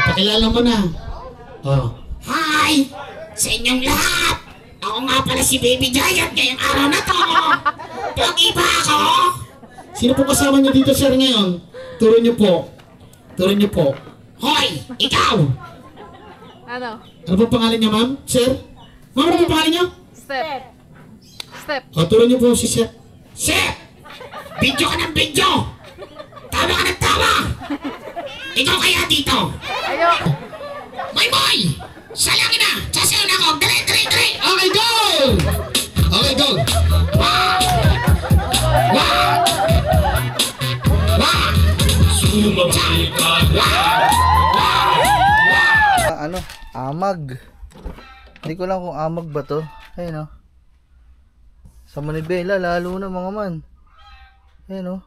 Pakilala mo na. Oh. Hi! Sa inyong lahat! Ako nga pala si Baby Giant ngayong araw na to! Pogi ba ako? Sino po kasama niyo dito, sir, ngayon? Turo niyo po. Turo niyo po. Hoy! Ikaw! Ano? Ano po pangalan niya, ma'am? Sir? Ma'am, ano po pangalan niyo? Step. Step. O, turo niyo po si sir. Chef! Video ka ng video! Tawa ka ng tawa! Ikaw kaya dito! Ayoko. Moy! Salangin na! Sasayaw na ako! Dali! Okay, go! Okay, go! Wow! Sumabalikan! Ano? Amag. Hindi ko lang kung amag ba to. Ayun o. Sa Manibela lalo na mga man. Ayun o.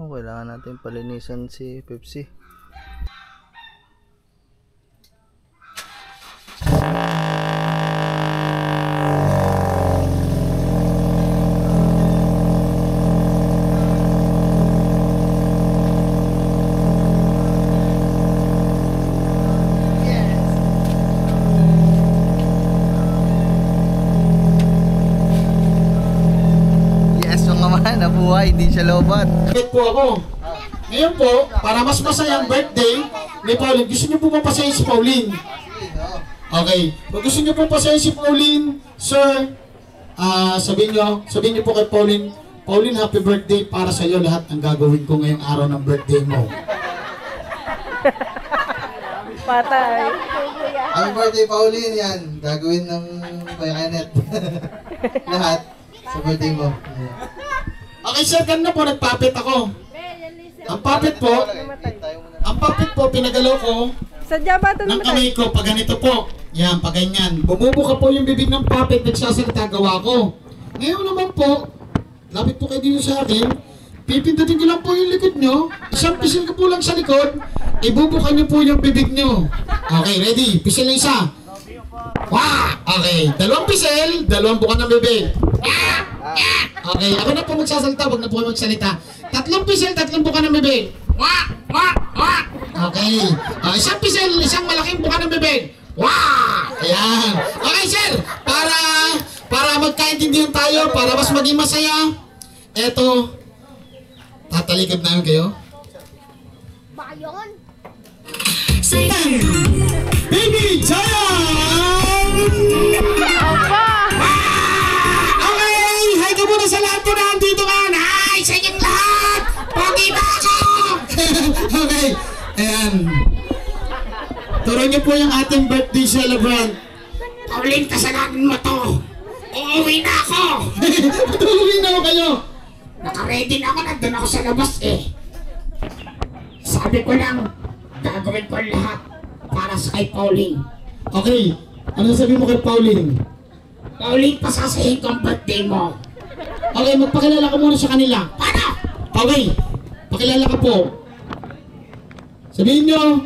Kailangan natin palinisan si Pepsi. Nabuhay, hindi siya lobat. Bakit po ako? Ngayon po, para mas masayang birthday ni Pauline, gusto niyo po mapasayin si Pauline? Okay. Kung gusto niyo po pasayin si Pauline, sir, sabihin niyo po kay Pauline, Pauline, happy birthday, para sa iyo lahat ang gagawin ko ngayong araw ng birthday mo. Patay. Happy birthday, Pauline, yan. Gagawin ng Bayanet. Lahat sa birthday mo. Okay, sir, kanina po nagpapit ako. Ang papit po, pinagalaw ko Sadya ba ito ng kamay ko pag ganito po. Yan, pag ganyan. Bumubuka po yung bibig ng papit, nagsasalita gawa ko. Ngayon naman po, lapit po kayo dito sa akin, pipindutin ko lang po yung likod nyo, isang pisil ko po lang sa likod, ibubukan nyo po yung bibig nyo. Okay, ready? Pisil na isa. Wah! Okay, dalawang pisil, dalawang bukan ng bibig. Okay, ako na po magsasalita, wag na po kayo magsalita. Tatlong pisil, tatlong bukan ng bibig. Okay, isang pisil, isang malaking bukan ng bibig. Wah! Ayan. Okay, sir, para magkaintindihan tayo, para mas maging masaya, eto, tatalikod namin kayo. Bayon! Baby Giant! Okay! Hi ka muna sa lahat po na andito ka! Hi! Sa inyong lahat! Pogi ba ako? Okay, ayan. Turo niyo po yung ating birthday celebrant. Pauline, kasalanan mo to! Uuwi na ako! Tuloy na ako kayo! Naka-ready na ako, nandun ako sa labas eh. Sabi ko lang, gagawin ko lahat para sa kay Pauline. Okay, ano sabi mo kay Pauline? Pauline, pasasahin ko ang birthday mo. Okay, magpakilala ka muna sa kanila. Paano? Okay, pakilala ka po. Sabihin nyo,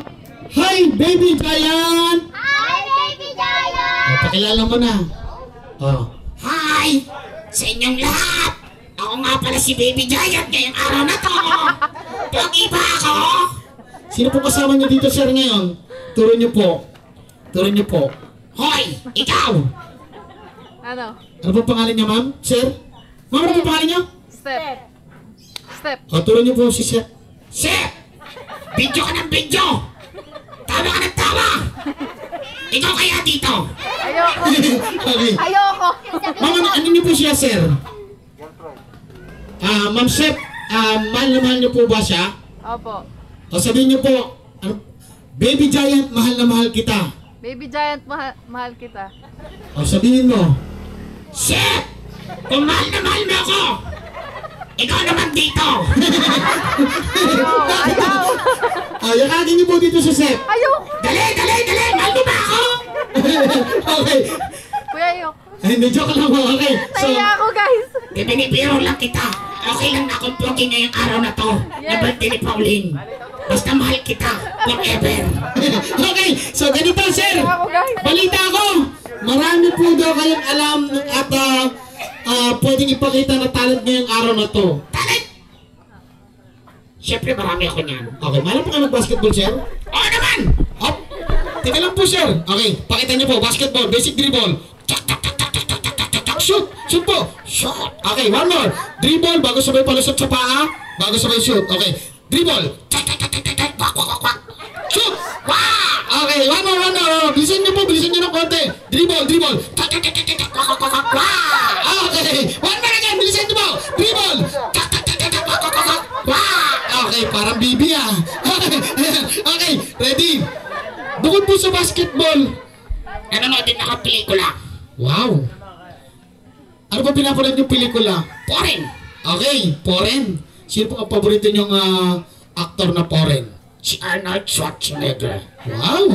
Hi, Baby Giant! Hi, Baby Giant! Pakilala mo na. Oh. Hi! Sa inyong lahat! Ako nga pala si Baby Giant ngayong araw na to! Pogi ba ako? Sino po kasama niyo dito, sir, ngayon? Turo niyo po. Turo niyo po. Hoy! Ikaw! Ano? Ano po pangalan niya, ma'am? Sir? Ma'am, ano po pangalan niyo? Step. Step. O, turo niyo po si sir. Chef! Video ka ng video! Tawa ka ng tawa! Ikaw kaya dito! Ayoko. Okay. Ayoko. Ma'am, ano niyo po siya, sir? Ma'am Chef, mahal na mahal niyo po ba siya? Opo. O, sabihin niyo po, Baby Giant, mahal na mahal kita. Baby Giant, mahal kita. O, sabihin mo. Chef! Kung mahal na mahal mo ako! Ikaw naman dito! Ayaw. Yakagin niyo po dito sa Chef. Ayoko. Dali! Mahal mo ba ako? Okay. Kuya, ayoko. Hindi, joke lang po. Okay. So, Naiya ako, guys. Binibiro lang kita. Okay lang na akong pogi ngayong araw na to. Na birthday ni Pauline. Basta mahal kita. Forever. okay. So, ganito, sir. Ako, guys. Balita ko. Marami po daw kayong alam at pwedeng ipakita na talent ngayong araw na to. Talent! Siyempre marami ako niyan. Okay, mahal po kayo mag-basketball, sir? Oo naman! Hop! Teka lang po, sir. Okay, pakita niyo po. Basketball, basic dribble. Shoot! Shoot po! Shot! Okay, one more. Dribble, bago sabay palusot sa paa. Bago sabay shoot. Okay, dribble. Shoot! Wow! Okay, one more. Bilisan niyo po, bilisan niyo ng konti. Dribble. Wow! Okay, one more again. Bilisan niyo po. Dribble. Wow! Okay, parang bibi ah. Okay, ready? Bukod po sa basketball. Nanonood din ako pelikula. Wow. Ano ba pinapanood yung pelikula? Foreign. Okay, foreign. Sino po ang paborito niyong actor na foreign? Si Arnold Schwarzenegger. Wow.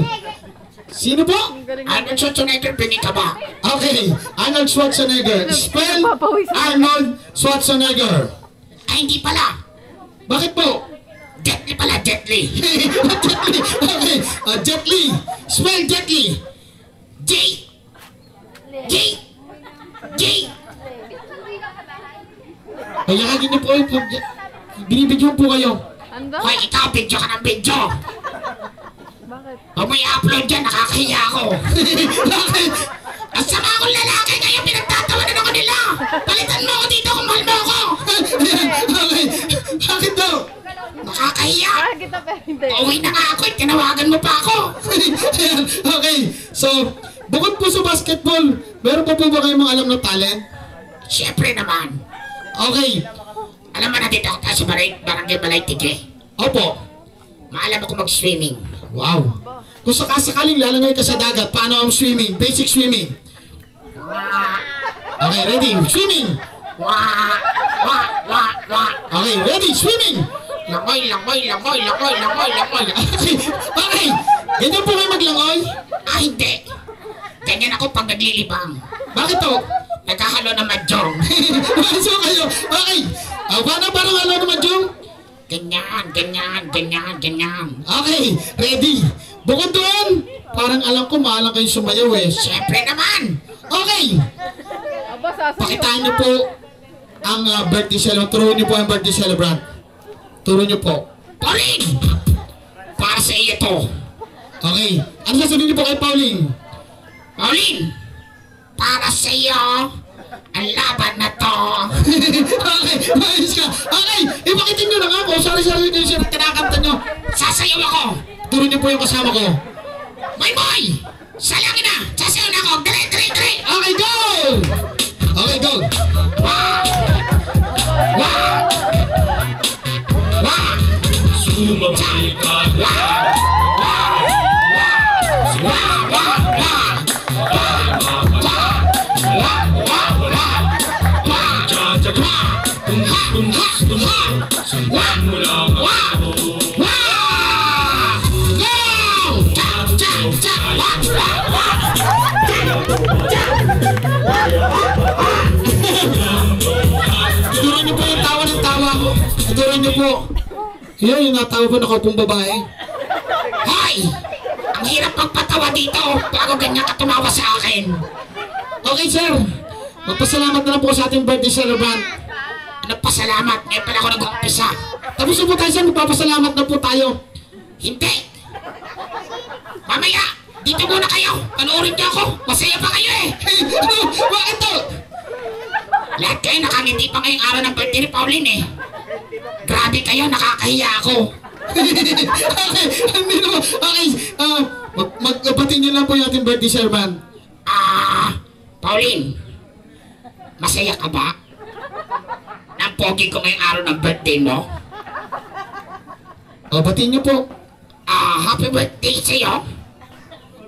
Sino po? Arnold Schwarzenegger, pinita ba? Okay, Arnold Schwarzenegger. Spell Arnold Schwarzenegger. Ay, hindi pala. Bakit po? Jet Li pala, Jet Li. Jet Li. Okay, Jet Li. Spell Jet Li. J. J. J. Kaya kagin niyo po yung binibidyo po kayo. Ando? Hoy, ikaw, video ka ng video. Bakit? Pag may upload dyan, nakakahiya ako. Bakit? Ang sama akong lalaki, kaya pinagtatawanan ako nila. Palitan mo ako dito kung mahal mo ako. Okay, bakit daw? Nakakahiya. Bakit kita pero hindi? Uwi na nga ako, tinawagan mo pa ako. Okay, so, bukod po sa basketball, meron pa po ba kayong mga alam na talent? Siyempre naman. Okay, Alam mo na dito ako tayo sa Barangay Balay Tige. opo. Maalam ako mag-swimming. Wow. Kung sakasakaling lalangay ka sa dagat, paano ang swimming? Basic swimming. Okay, ready? Swimming! Wah! Wah! Wah! Wah! Okay, ready? Swimming! Langoy! Langoy! Langoy! Langoy! Langoy! Langoy! Okay, okay. Ganyan po kayo maglangoy? Ah, hindi. Ganyan ako pag naglilibang. Bakit to? Nagkahalo ng madyong. So kayo, okay. Paano parang ano naman, Jong? Ganyan, ganyan, ganyan, ganyan. Okay, ready. Bukod doon, parang alam ko maalang kayo sumayaw eh. Siyempre naman. Okay, Aba, sasayaw. pakitaan niyo po ang birthday celebrant. Turuan niyo po ang birthday celebrant. Turuan niyo po. Pauline! Para sa iyo to. Okay, ano sasabihin niyo po kay Pauline? Pauline! Para sa iyo, ang laban na to. Okay, ayos ka. Okay, ipakita niyo na nga po. Sorry, yung siya kinakanta niyo. Sasayaw ako. Turuan niyo po yung kasama ko. Boy, boy! Salangin na! Sasayaw na ako! Dali, dali, dali! Okay, go! Okay, go! Wow! Wow! Wow! Sumabay ka na, sundan mo lang ako. Turuan niyo po yung tawa ng tawa. Turuan niyo po. Yan, yung natawa po nakaupong babae. Hoy! Ang hirap magpatawa dito bago ganyan ka tumawa sa akin. Okay, sir. Magpasalamat na lang po sa ating birthday celebrant. Nagpasalamat. Ngayon pala ako nag-umpisa. Tapos na po tayo, sir. Magpapasalamat na po tayo. Hindi! Mamaya! Dito muna kayo! Panoorin niyo ako! Masaya pa kayo eh! Ano? Bakit to? Lahat kayo nakangiti pa ngayong araw ng birthday ni Pauline eh. Grabe kayo, nakakahiya ako. Okay, hindi naman. Okay, magkabatin niyo lang po yung ating birthday celebrant. Pauline, masaya ka ba? Ang pogi ko ngayong araw ng birthday mo? Batiin niyo po. Happy birthday sa'yo.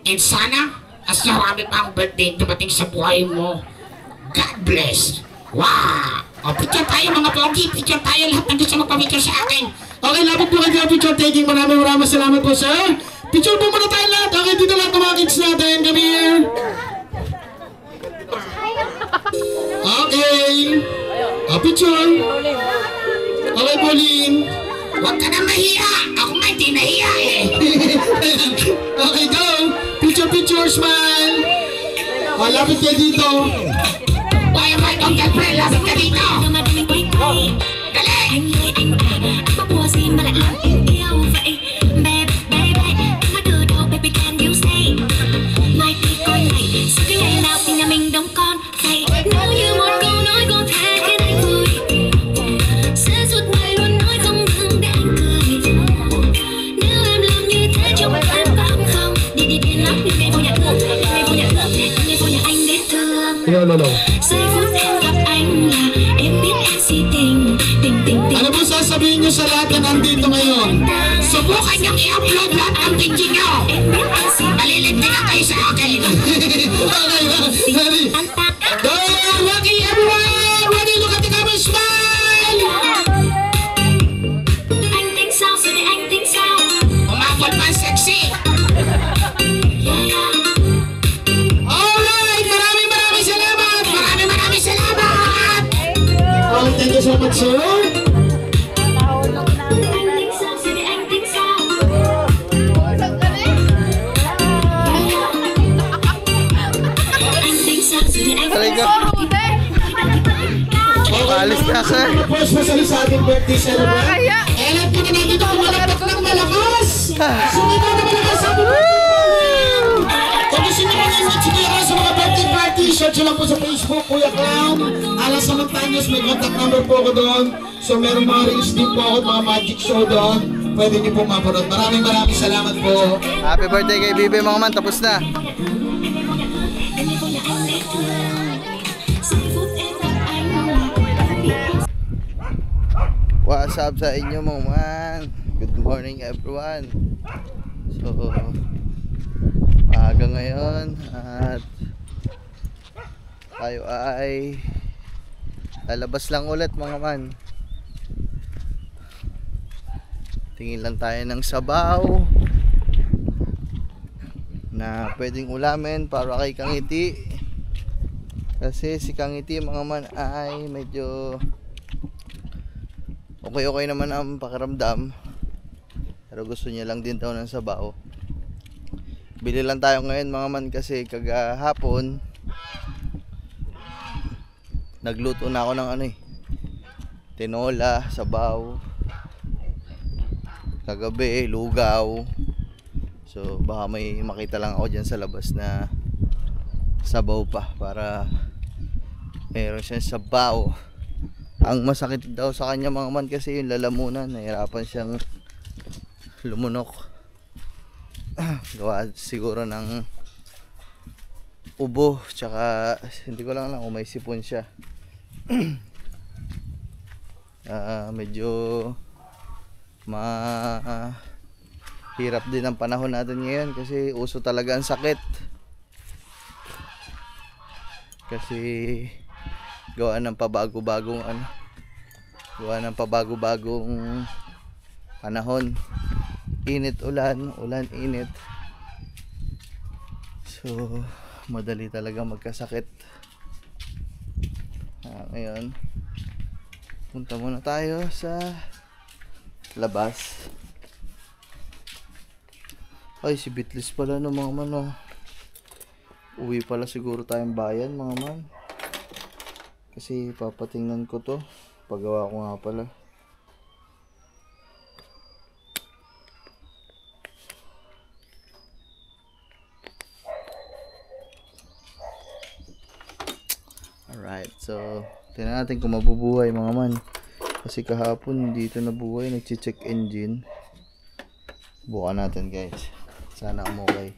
And sana, as marami pa ang birthday dumating sa buhay mo. God bless. Wow! Picture tayo mga pogi. Picture tayo lahat ng gusto magpapicture sa akin. Okay, lapit po kayo picture taking. Maraming salamat po, sir. Picture po muna tayo lahat. Okay, dito lahat ng mga kids natin. Come here. Okay. Picture. Okay, Pauline. Huwag ka na mahiya. Ako nga hindi nahiya eh. Okay, go. Picture, smile. Lapit kayo dito. Why am I don't get friend? Lapit ka dito. Dali! mùa xin mà lại làm em yêu vậy. Baby, baby, không có từ đâu, baby can you say. Mai đi coi này, sau cái ngày nào thì nhà mình đóng con vậy. Nếu như một câu nói có thể khiến anh vui, sẽ suốt ngày luôn nói không ngừng để anh cười. Nếu em làm như thế trong em có không? Đi đi đi lắm, nhưng ngày vô nhà thương, ngày vô nhà thương, ngày vô nhà anh đến thương. Giây phút em gặp anh là em biết em si tình, tình tình tình. Ano po sasabihin nyo sa lahat na nandito ngayon? Subukan niyong i-upload lahat ng video niyo. Malilintigan kayo sa akin. Okay ba? Ready? Go! Lucky everyone! Ready? Look at the camera, smile! Anh tính sao giờ này anh tính sao? Umabot man sexy. Yeah, yeah. Alright! Maraming salamat! Maraming salamat. Oh, thank you so much, sir. Anh tính sao giờ này anh tính sao? Anh tính sao giờ này anh Aray tính ka. sao? Alis na ka. First masali sa ating birthday celebrant. Nakakaya. Alam po na natin ito, malapit ng malakas. Sumita na malakas sa ating birthday party. Kung gusto nyo mga image sa mga birthday party, search nyo lang po sa Facebook, Kuya Clown. Alas sa Montaños, may contact number po ako doon. So merong mga reels din po ako, mga magic show doon. Pwede nyo po mapanood. Maraming salamat po. Happy birthday kay Bibi mga man. Tapos na. What's up sa inyo mga man? Good morning everyone. So maaga ngayon at tayo ay lalabas lang ulit mga man. Tingin lang tayo ng sabaw na pwedeng ulamin para kay Kangiti, kasi si Kangiti mga man ay medyo okay naman ang pakiramdam, pero gusto niya lang din daw ng sabaw. Bili lang tayo ngayon mga man kasi kagahapon nagluto na ako ng tinola, sabaw, kagabi lugaw. So baka may makita lang ako dyan sa labas na sabaw pa para meron siyang sabaw. Ang masakit daw sa kanya mga man kasi yung lalamunan, nahirapan siyang lumunok. Gawa siguro ng ubo, tsaka hindi ko lang kung may sipon siya. Medyo hirap din ang panahon natin ngayon kasi uso talaga ang sakit. Kasi gawa ng pabago-bagong panahon. Init ulan, ulan init. So madali talaga magkasakit. Ngayon punta muna tayo sa labas. Ay, si Bitlis pala no mga man, oh. Uwi pala siguro tayong bayan mga man, kasi papatingnan ko to, pagawa ko nga pala. Alright, so tingnan natin kung mabubuhay mga man, kasi kahapon hindi ito nabuhay, nag-check engine. Bukan natin guys, sana umukay.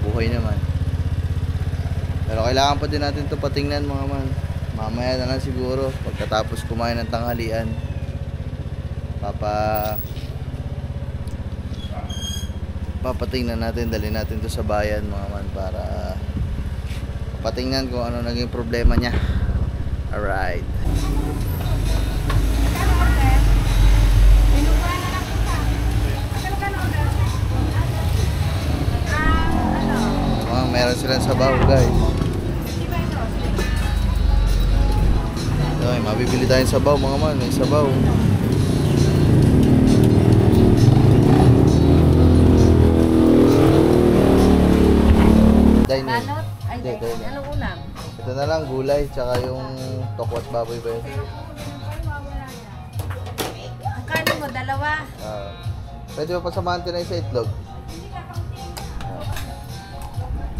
Buhay naman, pero kailangan pa din natin ito patingnan mga man. Mamaya na lang siguro pagkatapos kumain ng tanghalian, papatingnan natin, dalhin natin ito sa bayan mga man para patingnan kung ano naging problema niya. Alright. Meron silang sabaw guys. Okay, mabibili tayong sabaw mga man, may sabaw. Dining. Anong ulam? Ito na lang, gulay, tsaka yung tokwat baboy ba yun? Dalawa. Pwede mo pasamahan tinay sa itlog.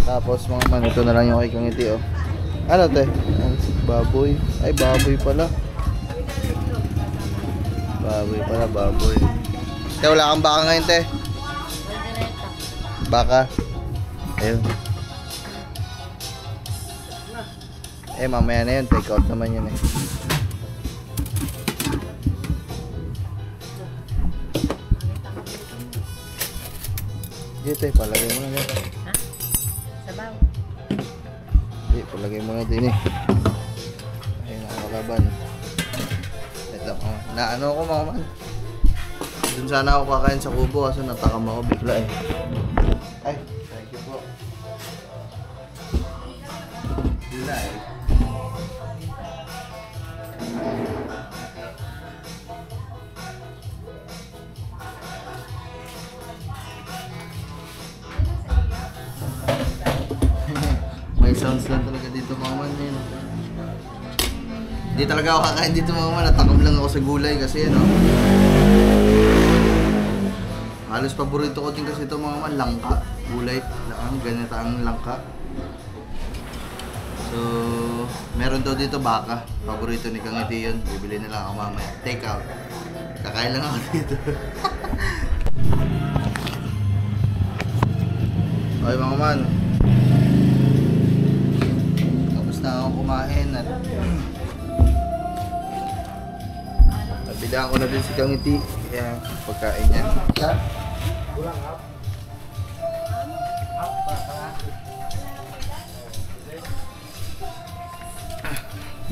Tapos mga man, ito na lang yung kay Kangiti, oh. Ano, te? Baboy. Ay, baboy pala. Baboy pala, baboy. Te, wala kang baka ngayon, te? Baka. Ayun. Mamaya na yun. Take out naman yun, eh. Dito, palagay mo na yan. Ha? Sabaw. Hindi, palagay mo na din, eh. Ayun, nakakalaban. Ito, naano ako mga man. Dun sana ako kakain sa kubo kasi natakam ako bigla, eh. Ay, thank you po. Dila, eh. May sounds lang talaga dito mga man, yun. Hindi talaga ako kakain dito mga man. Natakam lang ako sa gulay kasi ano. Halos paborito ko din kasi ito mga man, langka. Gulay, ganito ang langka. So, meron daw dito baka. Paborito ni Kangiti yun. Bibili na lang ako mamaya. Take out. Kakain lang ako dito. Okay mga man. Tapos na ako kumain at nabilaan ko na din si Kangiti. Kaya pagkain niya.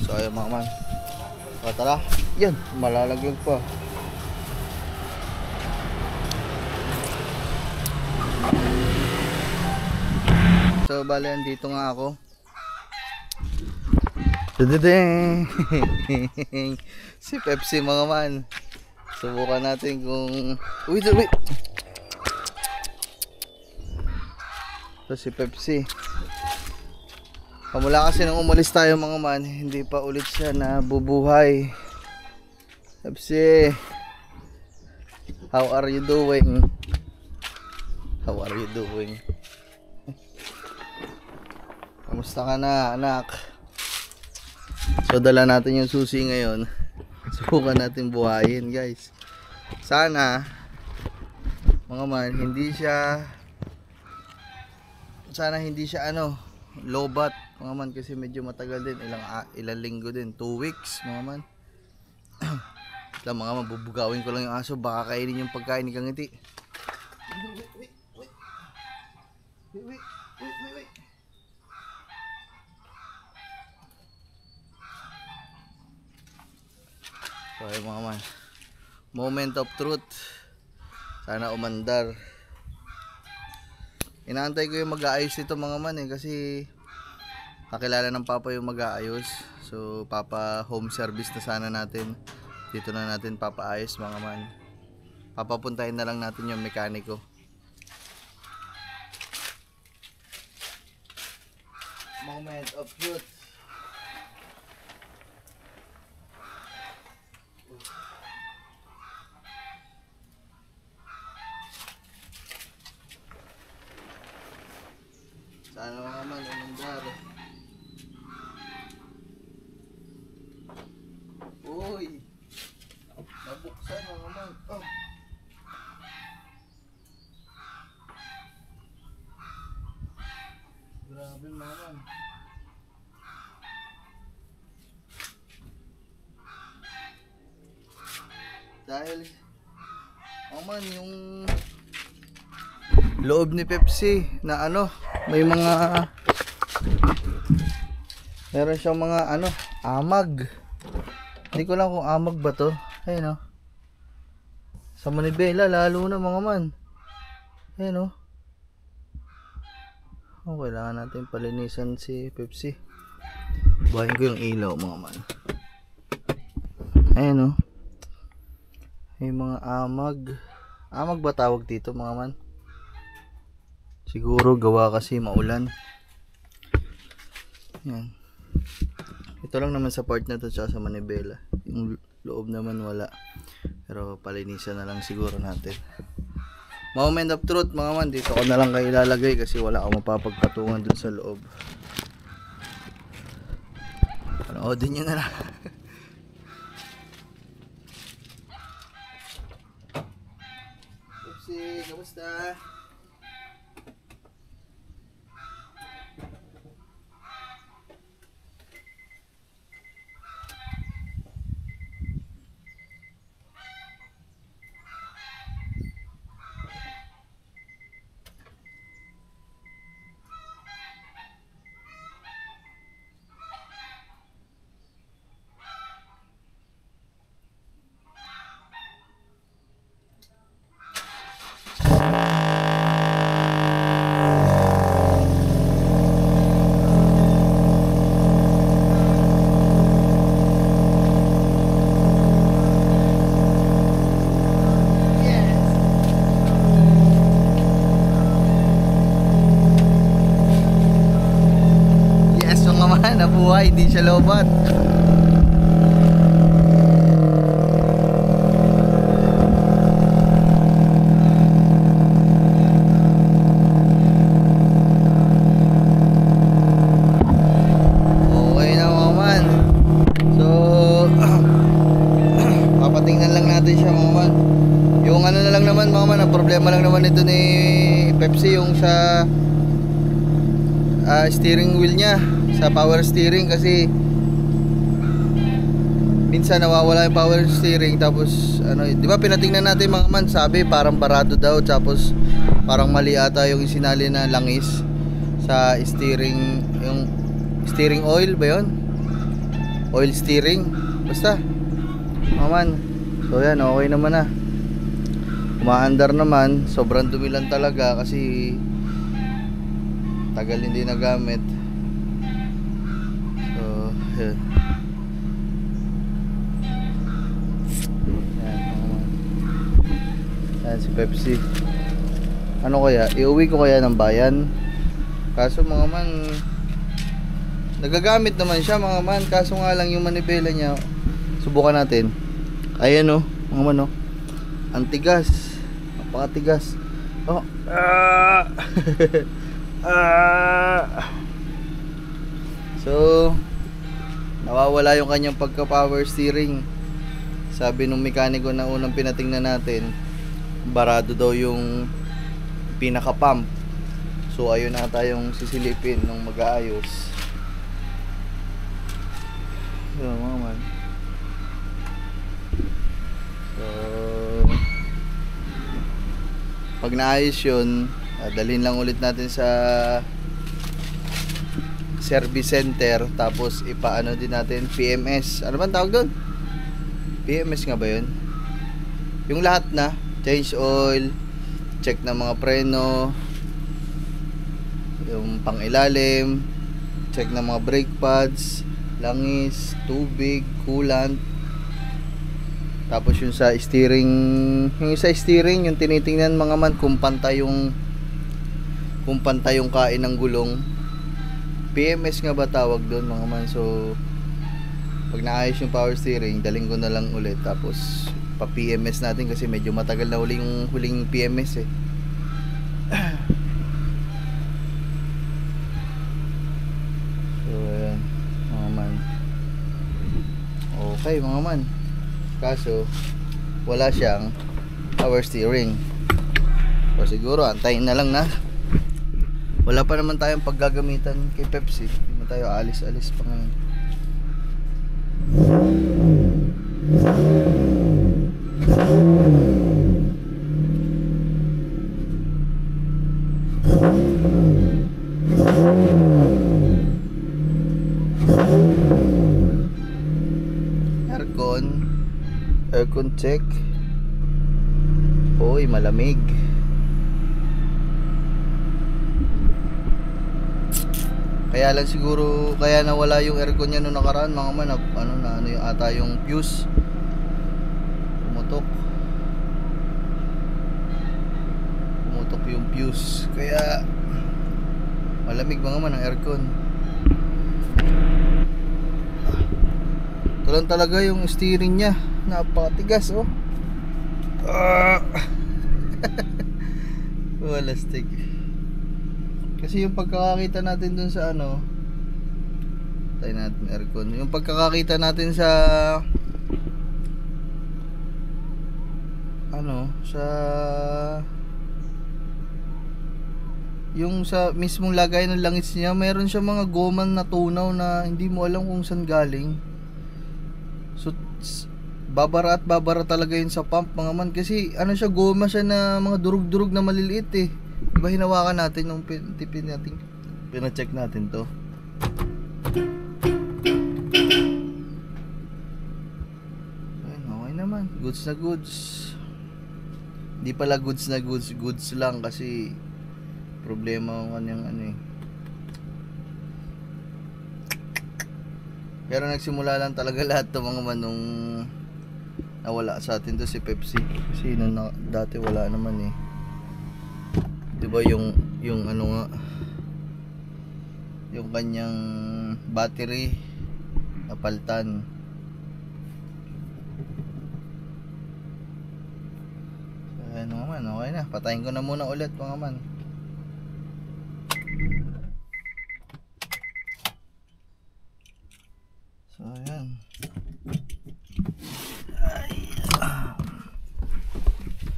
So ayun mga man. O tara. Yan. Malalaglag pa. So bale andito nga ako. Tududeng. Si Pepsi mga man. Subukan natin kung wait. So si Pepsi. Pamula kasi nung umalis tayo mga man, hindi pa ulit siya nabubuhay. Pepsi, how are you doing? How are you doing? Kamusta ka na, anak? So dala natin yung susi ngayon. Subukan natin buhayin, guys. Sana mga man, hindi siya ano, lobat mga man, kasi medyo matagal din, ilang linggo din, 2 weeks mga man. Lang mga man, bubugawin ko lang yung aso, baka kainin yung pagkain ni Kangiti. Wait. So ay mga man, moment of truth. Sana umandar. Inaantay ko yung mag-aayos ito mga man kasi kakilala ng papa yung mag-aayos. So papa home service na sana natin. Dito na natin papaayos mga man. Papapuntahin na lang natin yung mekaniko. Moment of truth. Sana mga man umandar. Uy, nabuksan mga man. Oh. Grabe mga man. Dahil mga man, yung loob ni Pepsi na ano, may mga meron siyang mga ano, amag. Hindi ko lang kung amag ba to. Ayun, oh. Sa manibela lalo na mga man. Ayun, oh. Oh, kailangan natin palinisan si Pepsi. Buhayin ko yung ilaw mga man. Ayun, oh. May mga amag. Amag ba tawag dito mga man? Siguro gawa kasi maulan. Yan. Ito lang naman sa part na to, tsaka sa manibela. Yung loob naman wala. Pero palinisan na lang siguro natin. Moment of truth mga man, dito ko na lang kayo ilalagay kasi wala akong mapapagpatungan dun sa loob. Panoodin nyo na lang. Upsi, kamusta? Nabuhay, hindi siya lobat. Okay na mga man. So papatingnan lang natin siya mga man. Yung ano na lang naman mga man, ang problema lang naman ito ni Pepsi yung sa steering wheel niya, sa power steering, kasi minsan nawawala yung power steering. Tapos ano, di ba pinatingnan natin mga man, sabi parang barado daw, tapos parang mali ata yung isinali na langis sa steering, yung steering oil ba yun? Oil steering, basta mga man. So yan, okay naman na, umaandar naman. Sobrang dumi lang talaga kasi tagal hindi nagamit. So yan. Yan si Pepsi. Ano kaya, iuwi ko kaya ng bayan? Kaso mga man, nagagamit naman siya mga man, kaso nga lang yung manibela niya. Subukan natin. Ayan o, mga man o, ang tigas, napakatigas. Oh. So nawawala yung kanyang pagka power steering. Sabi nung mekaniko na unang pinatingnan natin, barado daw yung pinaka pump. So ayun na tayong sisilipin nung mag-aayos. So mga man, so pag naayos yun, dalhin lang ulit natin sa service center, tapos ipaano din natin PMS. Ano bang tawag doon? PMS nga ba yun? Yung lahat na, change oil, check ng mga preno, yung pangilalim, check ng mga brake pads, langis, tubig, coolant. Tapos yung sa steering, yung tinitingnan mga man kung pantay yung kain ng gulong. PMS nga ba tawag doon mga man. So pag naayos yung power steering, daling ko na lang ulit, tapos pa PMS natin kasi medyo matagal na huling PMS eh. So ayan mga man, okay mga man, kaso wala siyang power steering. So siguro antayin na lang na, wala pa naman tayong paggagamitan kay Pepsi, hindi na tayo alis-alis pa ngayon. Aircon check. Oy, malamig. Kaya lang siguro, kaya nawala yung aircon niya noong nakaraan mga man, ano yung ata yung fuse pumutok yung fuse, kaya malamig mga man ang aircon. Ito lang talaga yung steering niya, Napakatigas oh. Wala stick. Kasi yung pagkakakita natin dun sa ano, tayo natin aircon. Yung pagkakakita natin sa ano, sa yung sa mismong lagay ng langis niya, meron siya mga goman na tunaw na hindi mo alam kung saan galing. So babara at babara talaga yun sa pump mga man, kasi ano siya, goma siya na mga durug-durug na maliliit eh. Diba hinawakan natin nung tipin natin, pina-check natin to. Ayun, okay naman, goods na goods. Hindi pala goods na goods, goods lang kasi problema ang kanyang ano eh. Pero nagsimula lang talaga lahat ng mga manong nawala sa atin to si Pepsi. Kasi nung dati wala naman eh. Diba yung ano nga, yung kanyang battery napaltan. So ayan mga man, okay na. Patayin ko na muna ulit mga man. So ayan.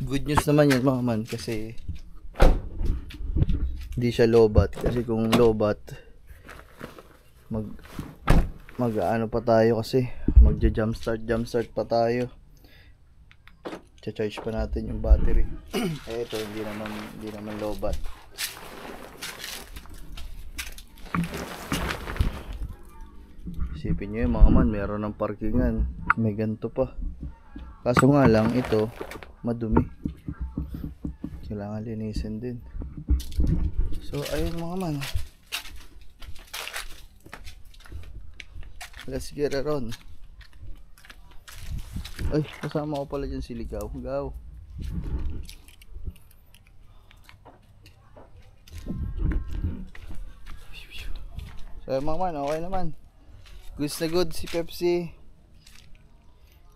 Good news naman yun mga man, kasi hindi siya lowbat. Kasi kung lowbat, mag ano pa tayo, kasi magja jumpstart pa tayo. Cha-charge pa natin yung battery. Eh ito hindi naman lowbat. Isipin nyo yung mga man, meron ng parkingan, may ganito pa. Kaso nga lang ito madumi, kailangan linisin din. So ayun mga man, let's get it on. Ay, kasama ko pala dyan si Ligaw. Gaw. So ayun mga man, okay naman. Goods na good si Pepsi.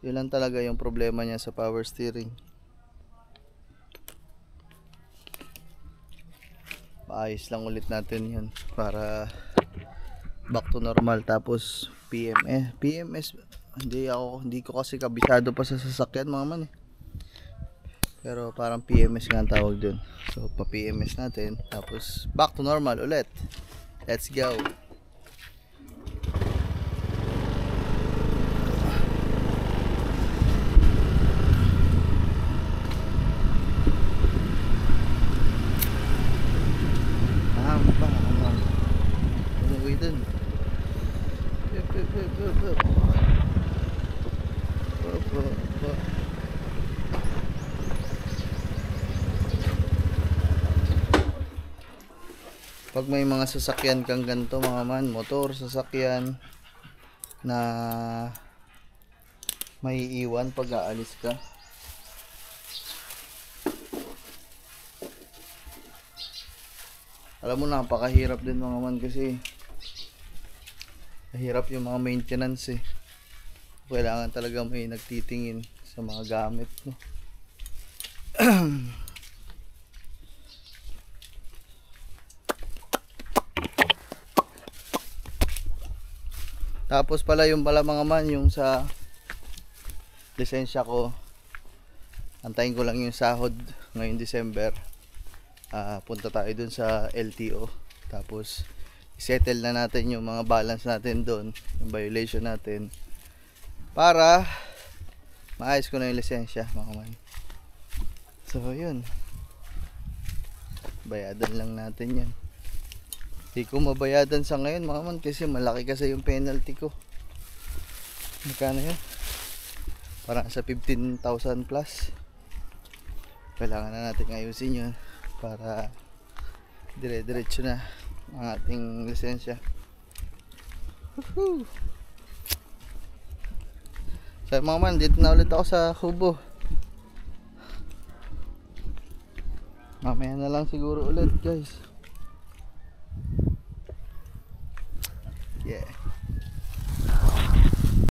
Yun lang talaga yung problema niya sa power steering. Maayos lang ulit natin yun para back to normal. Tapos PMS hindi ko kasi kabisado pa sa sasakyan mga man eh. Pero parang PMS nga ang tawag dun. So pa PMS natin, tapos back to normal ulit. Let's go. Pag may mga sasakyan kang ganito mga man, motor, sasakyan na may iwan pag aalis ka, alam mo napakahirap din mga man, kasi mahirap yung mga maintenance eh. Kailangan talaga may nagtitingin sa mga gamit, no? Tapos pala yung pala mga man, yung sa lisensya ko, antayin ko lang yung sahod ngayong December. Punta tayo dun sa LTO, tapos settle na natin yung mga balance natin doon, yung violation natin, para maayos ko na yung lisensya mga man. So yun, bayadan lang natin yan. Hindi ko mabayadan sa ngayon mga man, kasi malaki kasi yung penalty ko. Magkano yun? Parang sa 15,000 plus. Kailangan na natin ayusin yun para dire-diretso na ang ating lisensya. Woohoo! So mga man, dito na ulit ako sa Kubo. Mamaya na lang siguro ulit guys. Yeah.